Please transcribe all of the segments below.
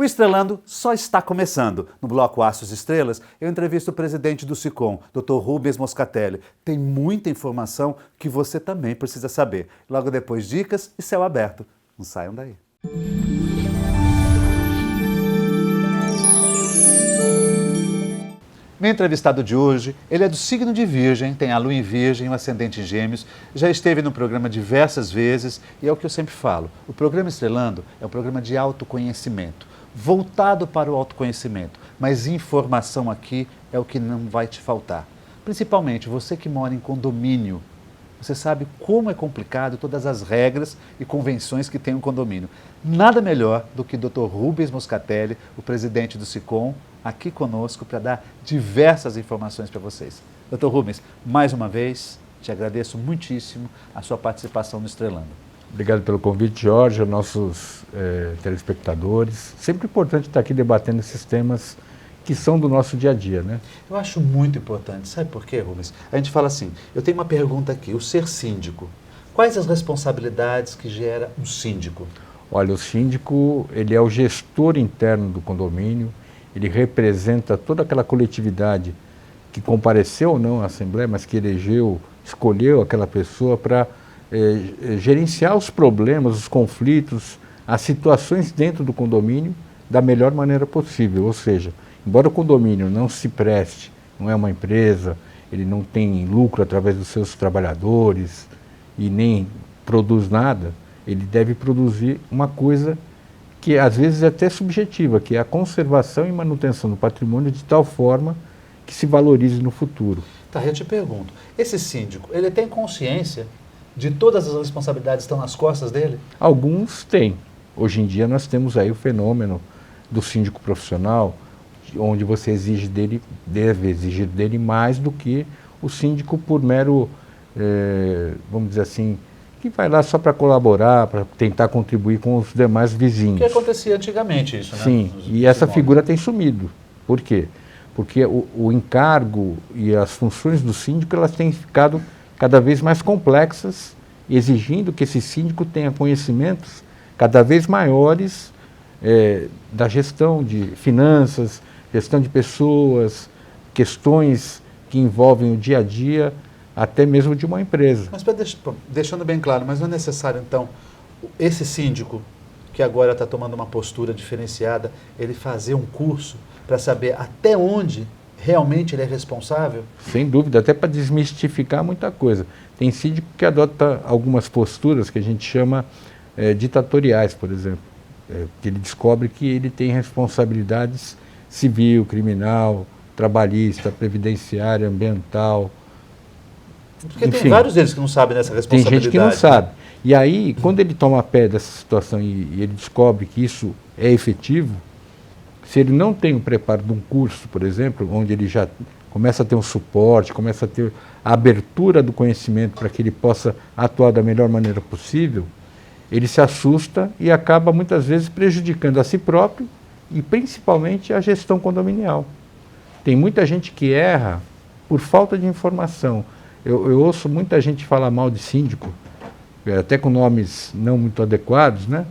Estrelando só está começando. No bloco Astros e Estrelas, eu entrevisto o presidente do SICOM, Dr. Rubens Moscatelli. Tem muita informação que você também precisa saber. Logo depois, dicas e céu aberto. Não saiam daí. Meu entrevistado de hoje, ele é do signo de Virgem, tem a lua em Virgem e um ascendente em Gêmeos, já esteve no programa diversas vezes e é o que eu sempre falo, o programa Estrelando é um programa de autoconhecimento, voltado para o autoconhecimento, mas informação aqui é o que não vai te faltar. Principalmente você que mora em condomínio, você sabe como é complicado todas as regras e convenções que tem um condomínio. Nada melhor do que o Dr. Rubens Moscatelli, o presidente do SICOM, aqui conosco para dar diversas informações para vocês. Dr. Rubens, mais uma vez, te agradeço muitíssimo a sua participação no Estrelando. Obrigado pelo convite, Jorge, aos nossos telespectadores. Sempre importante estar aqui debatendo esses temas que são do nosso dia a dia, né? Eu acho muito importante. Sabe por quê, Rubens? A gente fala assim, eu tenho uma pergunta aqui, o ser síndico, quais as responsabilidades que gera um síndico? Olha, o síndico, ele é o gestor interno do condomínio, ele representa toda aquela coletividade que compareceu ou não à Assembleia, mas que elegeu, escolheu aquela pessoa para gerenciar os problemas, os conflitos, as situações dentro do condomínio da melhor maneira possível. Ou seja, embora o condomínio não se preste, não é uma empresa, ele não tem lucro através dos seus trabalhadores e nem produz nada, ele deve produzir uma coisa que às vezes é até subjetiva, que é a conservação e manutenção do patrimônio de tal forma que se valorize no futuro. Tá, eu te pergunto, esse síndico, ele tem consciência de todas as responsabilidades que estão nas costas dele? Alguns têm. Hoje em dia nós temos aí o fenômeno do síndico profissional, onde você deve exigir dele mais do que o síndico por mero, vamos dizer assim, que vai lá só para colaborar, para tentar contribuir com os demais vizinhos. O que acontecia antigamente isso, né? Sim, e essa figura tem sumido. Por quê? Porque o encargo e as funções do síndico, elas têm ficado cada vez mais complexas, exigindo que esse síndico tenha conhecimentos cada vez maiores da gestão de finanças, gestão de pessoas, questões que envolvem o dia a dia, até mesmo de uma empresa. Mas deixando bem claro, mas não é necessário, então, esse síndico, que agora está tomando uma postura diferenciada, ele fazer um curso para saber até onde realmente ele é responsável? Sem dúvida, até para desmistificar muita coisa. Tem síndico que adota algumas posturas que a gente chama ditatoriais, por exemplo, que ele descobre que ele tem responsabilidades civil, criminal, trabalhista, previdenciária, ambiental. Porque enfim, tem vários deles que não sabem dessa responsabilidade. Tem gente que não sabe. E aí, quando ele toma pé dessa situação e ele descobre que isso é efetivo, se ele não tem o preparo de um curso, por exemplo, onde ele já começa a ter um suporte, começa a ter a abertura do conhecimento para que ele possa atuar da melhor maneira possível, ele se assusta e acaba muitas vezes prejudicando a si próprio e principalmente a gestão condominial. Tem muita gente que erra por falta de informação. Eu ouço muita gente falar mal de síndico, até com nomes não muito adequados, né?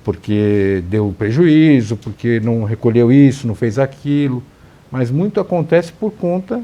Porque deu prejuízo, porque não recolheu isso, não fez aquilo. Mas muito acontece por conta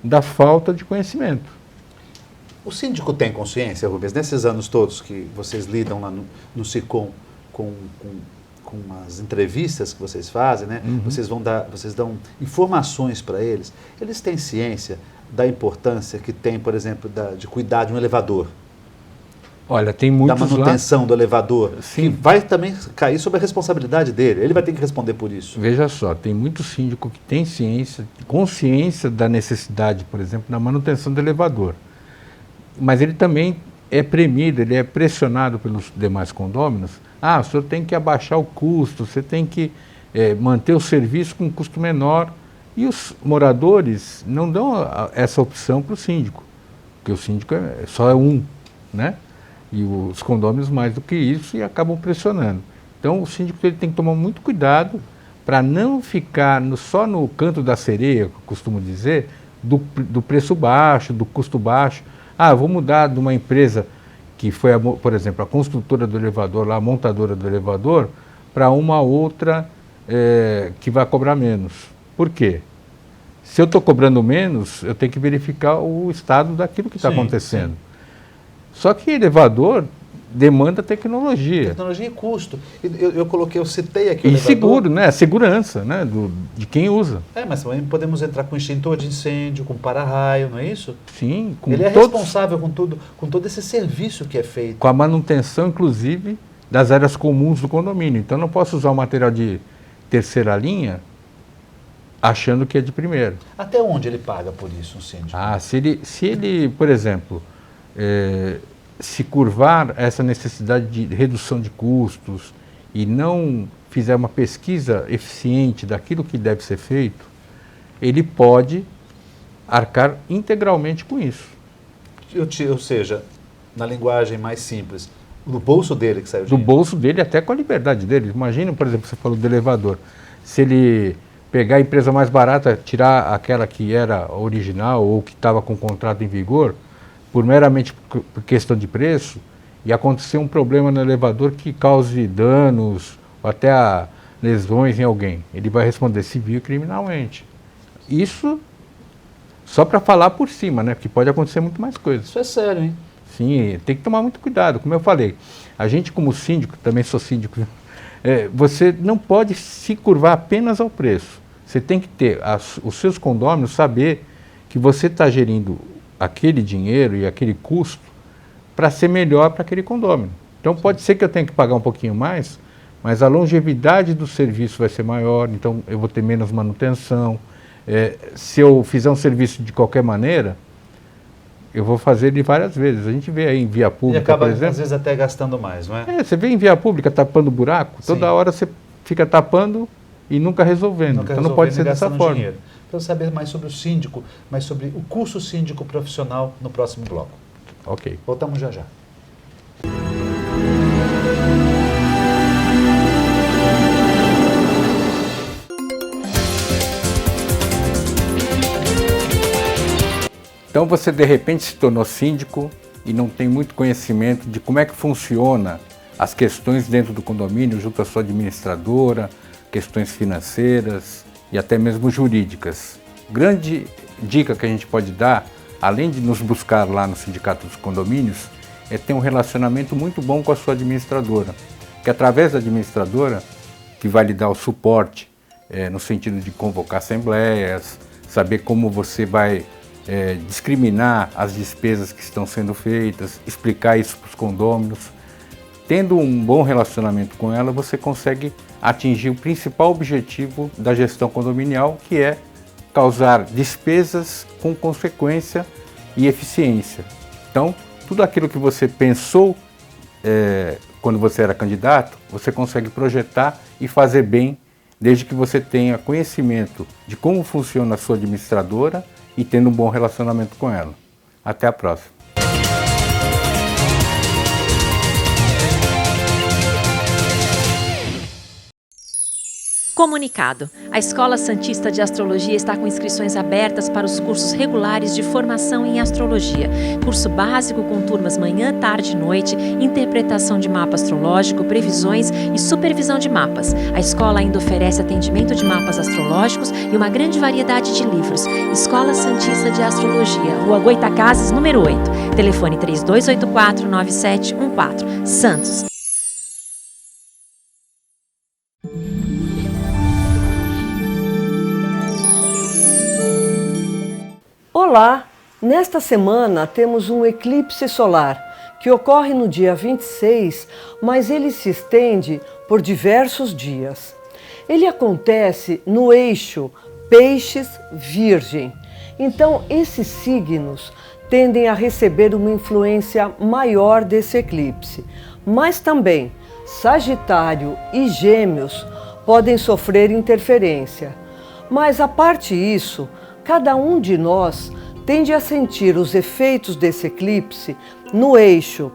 da falta de conhecimento. O síndico tem consciência, Rubens, nesses anos todos que vocês lidam lá no SICOM com as entrevistas que vocês fazem, né? Uhum. Vocês dão informações para eles. Eles têm ciência da importância que tem, por exemplo, de cuidar de um elevador? Olha, tem muitos da manutenção do elevador, sim, que vai também cair sob a responsabilidade dele. Ele vai ter que responder por isso. Veja só, tem muito síndico que tem consciência da necessidade, por exemplo, da manutenção do elevador. Mas ele também é premido, ele é pressionado pelos demais condôminos. Ah, o senhor tem que abaixar o custo, você tem que manter o serviço com um custo menor. E os moradores não dão essa opção para o síndico, porque o síndico só é um, né? E os condôminos mais do que isso e acabam pressionando. Então o síndico ele tem que tomar muito cuidado para não ficar só no canto da sereia, que eu costumo dizer, do preço baixo, do custo baixo. Ah, eu vou mudar de uma empresa que foi, por exemplo, a construtora do elevador, lá, a montadora do elevador, para uma outra que vai cobrar menos. Por quê? Se eu estou cobrando menos, eu tenho que verificar o estado daquilo que está acontecendo. Sim. Só que elevador demanda tecnologia. Tecnologia e custo. Eu citei aqui o elevador. Seguro, né? A segurança, né? De quem usa. Mas também podemos entrar com extintor de incêndio, com para-raio, não é isso? Sim. Ele é responsável com todo esse serviço que é feito. Com a manutenção, inclusive, das áreas comuns do condomínio. Então, não posso usar o material de terceira linha achando que é de primeira. Até onde ele paga por isso, um síndico? Se ele, por exemplo, se curvar essa necessidade de redução de custos e não fizer uma pesquisa eficiente daquilo que deve ser feito, ele pode arcar integralmente com isso. Ou seja, na linguagem mais simples, do bolso dele que saiu o dinheiro? Do bolso dele, até com a liberdade dele. Imagina, por exemplo, você falou do elevador. Se ele pegar a empresa mais barata, tirar aquela que era original ou que estava com o contrato em vigor, meramente por questão de preço, e acontecer um problema no elevador que cause danos ou até lesões em alguém, ele vai responder civil e criminalmente. Isso só para falar por cima, né? Porque pode acontecer muito mais coisas. Isso é sério, hein? Sim, tem que tomar muito cuidado. Como eu falei, a gente como síndico, também sou síndico, você não pode se curvar apenas ao preço. Você tem que ter os seus condôminos, saber que você está gerindo aquele dinheiro e aquele custo para ser melhor para aquele condômino. Então pode ser que eu tenha que pagar um pouquinho mais, mas a longevidade do serviço vai ser maior, então eu vou ter menos manutenção. Se eu fizer um serviço de qualquer maneira, eu vou fazer ele várias vezes. A gente vê aí em via pública, e acaba, por exemplo, às vezes, até gastando mais, não é? Você vê em via pública tapando buraco, toda hora você fica tapando e nunca resolvendo. Então não pode ser dessa forma. Dinheiro. Então saber mais sobre o síndico, mais sobre o curso síndico profissional no próximo bloco. Ok. Voltamos já já. Então você de repente se tornou síndico e não tem muito conhecimento de como é que funciona as questões dentro do condomínio, junto à sua administradora, questões financeiras e até mesmo jurídicas. Grande dica que a gente pode dar, além de nos buscar lá no Sindicato dos Condomínios, é ter um relacionamento muito bom com a sua administradora, que através da administradora, que vai lhe dar o suporte no sentido de convocar assembleias, saber como você vai discriminar as despesas que estão sendo feitas, explicar isso para os condôminos. Tendo um bom relacionamento com ela, você consegue atingir o principal objetivo da gestão condominial, que é causar despesas com consequência e eficiência. Então, tudo aquilo que você pensou quando você era candidato, você consegue projetar e fazer bem, desde que você tenha conhecimento de como funciona a sua administradora e tendo um bom relacionamento com ela. Até a próxima. Comunicado. A Escola Santista de Astrologia está com inscrições abertas para os cursos regulares de formação em astrologia. Curso básico com turmas manhã, tarde e noite, interpretação de mapa astrológico, previsões e supervisão de mapas. A escola ainda oferece atendimento de mapas astrológicos e uma grande variedade de livros. Escola Santista de Astrologia, Rua Goitacazes, número 8. Telefone 3284-9714. Santos. Olá! Nesta semana temos um eclipse solar que ocorre no dia 26, mas ele se estende por diversos dias. Ele acontece no eixo Peixes-Virgem. Então, esses signos tendem a receber uma influência maior desse eclipse. Mas também Sagitário e Gêmeos podem sofrer interferência. Mas, à parte isso, cada um de nós tende a sentir os efeitos desse eclipse no eixo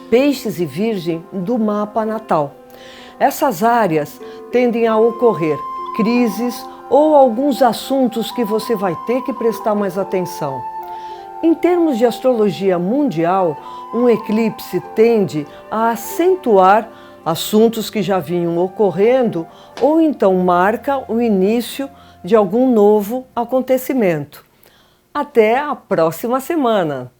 Peixes e Virgem do mapa natal. Essas áreas tendem a ocorrer crises ou alguns assuntos que você vai ter que prestar mais atenção. Em termos de astrologia mundial, um eclipse tende a acentuar assuntos que já vinham ocorrendo ou então marca o início de algum novo acontecimento. Até a próxima semana!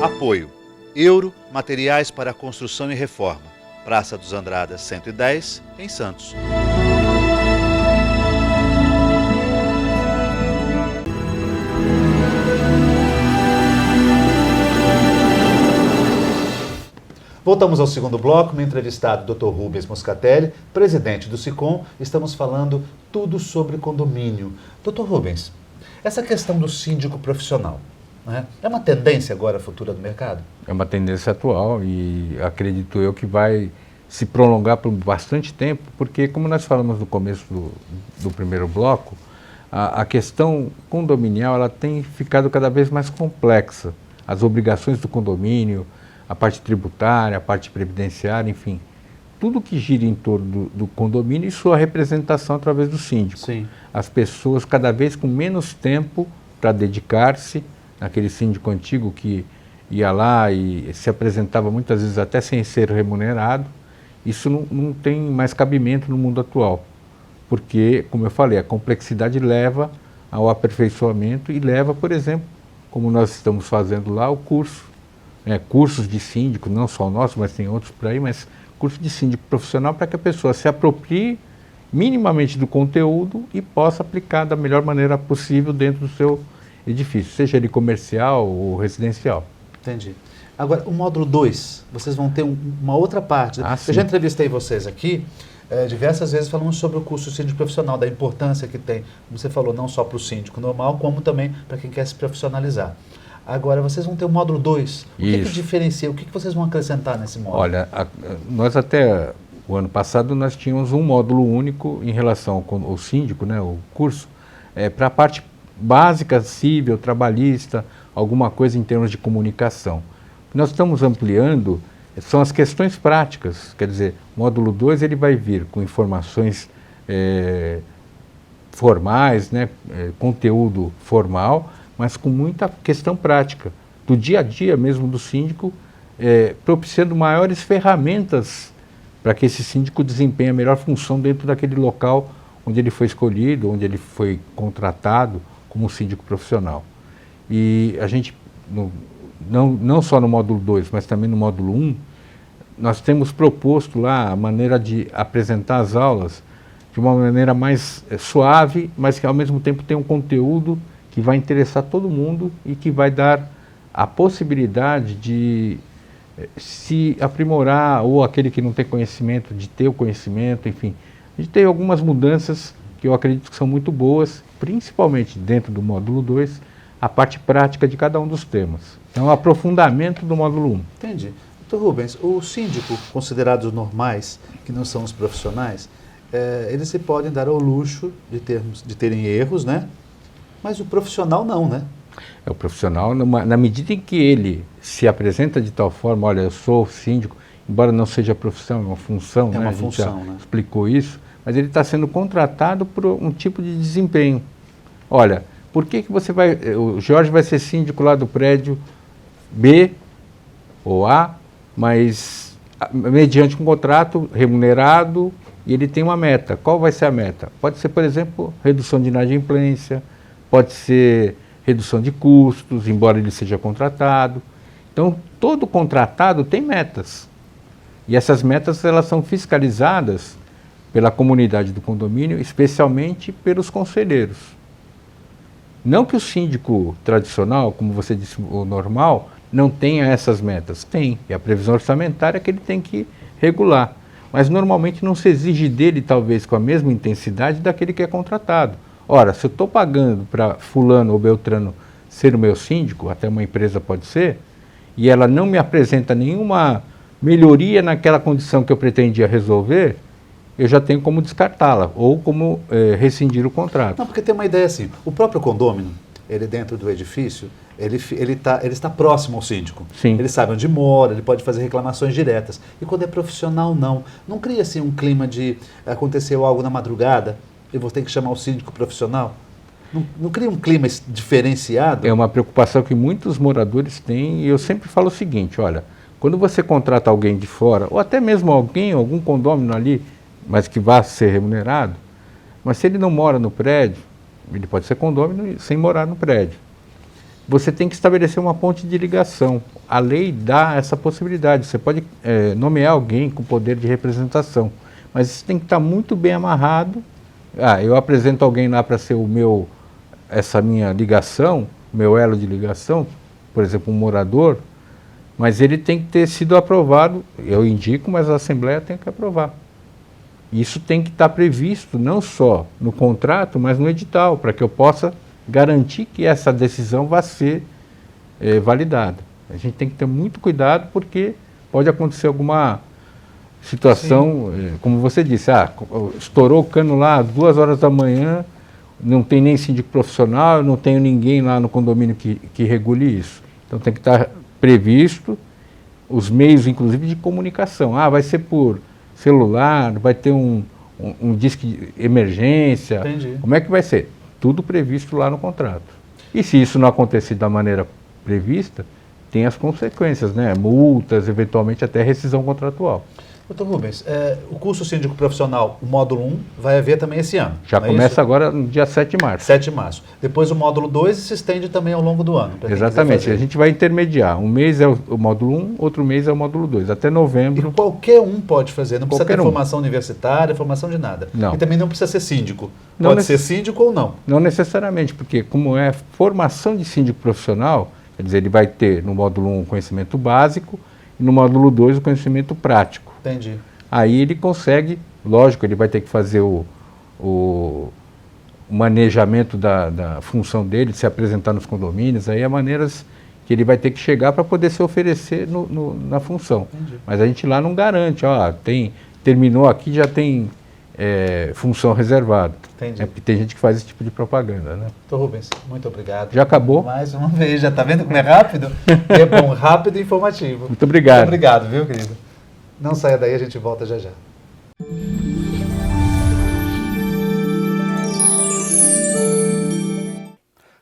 Apoio: Euro Materiais para Construção e Reforma, Praça dos Andradas 110, em Santos. Voltamos ao segundo bloco, meu entrevistado, Dr. Rubens Moscatelli, presidente do SICOM. Estamos falando tudo sobre condomínio. Dr. Rubens, essa questão do síndico profissional, né, é uma tendência agora futura do mercado? É uma tendência atual e acredito eu que vai se prolongar por bastante tempo, porque como nós falamos no começo do primeiro bloco, a questão condominial ela tem ficado cada vez mais complexa. As obrigações do condomínio, a parte tributária, a parte previdenciária, enfim, tudo que gira em torno do condomínio e sua representação através do síndico. Sim. As pessoas cada vez com menos tempo para dedicar-se, naquele síndico antigo que ia lá e se apresentava muitas vezes até sem ser remunerado, isso não tem mais cabimento no mundo atual, porque, como eu falei, a complexidade leva ao aperfeiçoamento e leva, por exemplo, como nós estamos fazendo lá, o curso, cursos de síndico, não só o nosso, mas tem outros por aí, mas curso de síndico profissional para que a pessoa se aproprie minimamente do conteúdo e possa aplicar da melhor maneira possível dentro do seu edifício, seja ele comercial ou residencial. Entendi. Agora, o módulo 2, vocês vão ter uma outra parte. Eu já entrevistei vocês aqui, diversas vezes falamos sobre o curso síndico profissional, da importância que tem, como você falou, não só para o síndico normal, como também para quem quer se profissionalizar. Agora, vocês vão ter o módulo 2. O que diferencia? O que vocês vão acrescentar nesse módulo? Olha, nós até o ano passado nós tínhamos um módulo único em relação ao síndico, né, o curso, para a parte básica, civil, trabalhista, alguma coisa em termos de comunicação. O que nós estamos ampliando são as questões práticas, quer dizer, o módulo 2 ele vai vir com informações formais, né, conteúdo formal, mas com muita questão prática, do dia a dia mesmo do síndico, propiciando maiores ferramentas para que esse síndico desempenhe a melhor função dentro daquele local onde ele foi escolhido, onde ele foi contratado como síndico profissional. E a gente, não só no módulo 2, mas também no módulo 1, nós temos proposto lá a maneira de apresentar as aulas de uma maneira mais suave, mas que ao mesmo tempo tem um conteúdo que vai interessar todo mundo e que vai dar a possibilidade de se aprimorar, ou aquele que não tem conhecimento, de ter o conhecimento, enfim. A gente tem algumas mudanças que eu acredito que são muito boas, principalmente dentro do módulo 2, a parte prática de cada um dos temas. Então, o aprofundamento do módulo 1. Entendi. Dr. Rubens, o síndico, considerados normais, que não são os profissionais, eles se podem dar ao luxo de terem erros, né? Mas o profissional não, né? O profissional, na medida em que ele se apresenta de tal forma, olha, eu sou síndico, embora não seja profissão, é uma função, né? Uma a gente função, já né? explicou isso, mas ele está sendo contratado por um tipo de desempenho. Olha, por que você vai... O Jorge vai ser síndico lá do prédio B ou A, mas mediante um contrato remunerado e ele tem uma meta. Qual vai ser a meta? Pode ser, por exemplo, redução de inadimplência, pode ser redução de custos, embora ele seja contratado. Então, todo contratado tem metas. E essas metas elas são fiscalizadas pela comunidade do condomínio, especialmente pelos conselheiros. Não que o síndico tradicional, como você disse, o normal, não tenha essas metas. Tem. E a previsão orçamentária é que ele tem que regular. Mas normalmente não se exige dele, talvez, com a mesma intensidade daquele que é contratado. Ora, se eu estou pagando para fulano ou beltrano ser o meu síndico, até uma empresa pode ser, e ela não me apresenta nenhuma melhoria naquela condição que eu pretendia resolver, eu já tenho como descartá-la, ou como rescindir o contrato. Não, porque tem uma ideia assim, o próprio condômino, ele dentro do edifício, ele está próximo ao síndico. Sim. Ele sabe onde mora, ele pode fazer reclamações diretas. E quando é profissional, não. Não cria assim um clima de aconteceu algo na madrugada, eu vou ter que chamar o síndico profissional? Não cria um clima diferenciado? É uma preocupação que muitos moradores têm, e eu sempre falo o seguinte, olha, Quando você contrata alguém de fora, ou até mesmo algum condômino ali, mas que vá ser remunerado, mas se ele não mora no prédio, ele pode ser condômino sem morar no prédio. Você tem que estabelecer uma ponte de ligação. A lei dá essa possibilidade. Você pode nomear alguém com poder de representação, mas isso tem que estar muito bem amarrado. Eu apresento alguém lá para ser essa minha ligação, meu elo de ligação, por exemplo, um morador, mas ele tem que ter sido aprovado, eu indico, mas a Assembleia tem que aprovar. Isso tem que estar previsto não só no contrato, mas no edital, para que eu possa garantir que essa decisão vai ser validada. A gente tem que ter muito cuidado, porque pode acontecer alguma situação, como você disse, estourou o cano lá às 2 horas da manhã, não tem nem síndico profissional, não tenho ninguém lá no condomínio que regule isso. Então tem que estar previsto os meios, inclusive, de comunicação. Vai ser por celular, vai ter um disque de emergência. Entendi. Como é que vai ser? Tudo previsto lá no contrato. E se isso não acontecer da maneira prevista, tem as consequências, né? Multas, eventualmente até rescisão contratual. Doutor Rubens, o curso síndico profissional, o módulo 1, vai haver também esse ano. Já começa agora no dia 7 de março. 7 de março. Depois o módulo 2 se estende também ao longo do ano. Exatamente. A gente vai intermediar. Um mês é o módulo 1, outro mês é o módulo 2. Até novembro. E qualquer um pode fazer. Não precisa ter Qualquer formação universitária, formação de nada. Não. E também não precisa ser síndico. Não Pode ser síndico ou não. Não necessariamente, porque como é formação de síndico profissional, quer dizer, ele vai ter no módulo 1 o conhecimento básico e no módulo 2 o conhecimento prático. Entendi. Aí ele consegue, lógico, ele vai ter que fazer o manejamento da função dele, de se apresentar nos condomínios, aí há maneiras que ele vai ter que chegar para poder se oferecer na função. Entendi. Mas a gente lá não garante, terminou aqui, já tem função reservada. Entendi. Tem gente que faz esse tipo de propaganda, né? Doutor Rubens, muito obrigado. Já acabou? Mais uma vez, já está vendo como é rápido? E é bom, rápido e informativo. Muito obrigado. Muito obrigado, viu, querido? Não saia daí, a gente volta já já.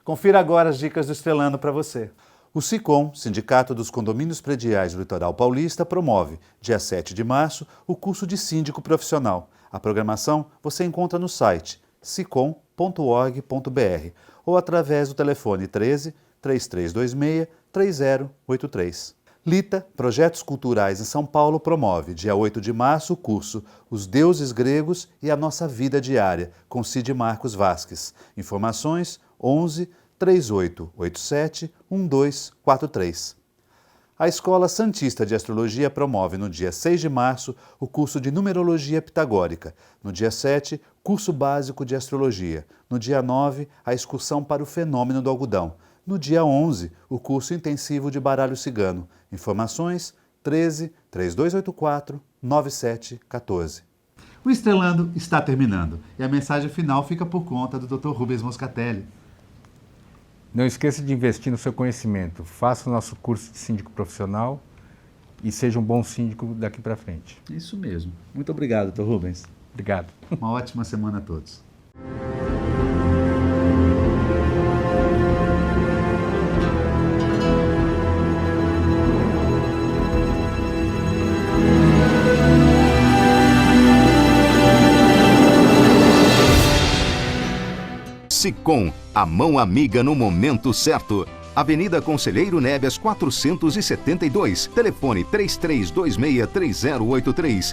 Confira agora as dicas do Estrelando para você. O SICOM, Sindicato dos Condomínios Prediais do Litoral Paulista, promove, dia 7 de março, o curso de síndico profissional. A programação você encontra no site sicom.org.br ou através do telefone 13 3326 3083. Lita, Projetos Culturais em São Paulo, promove, dia 8 de março, o curso Os Deuses Gregos e a Nossa Vida Diária, com Cid Marcos Vasques. Informações 11 3887 1243. A Escola Santista de Astrologia promove, no dia 6 de março, o curso de Numerologia Pitagórica. No dia 7, curso básico de Astrologia. No dia 9, a excursão para o fenômeno do algodão. No dia 11, o curso intensivo de baralho cigano. Informações 13 3284 9714. O Estrelando está terminando e a mensagem final fica por conta do Dr. Rubens Moscatelli. Não esqueça de investir no seu conhecimento. Faça o nosso curso de síndico profissional e seja um bom síndico daqui para frente. Isso mesmo. Muito obrigado, Dr. Rubens. Obrigado. Uma ótima semana a todos. SICOM, a mão amiga no momento certo. Avenida Conselheiro Neves 472, telefone 33263083.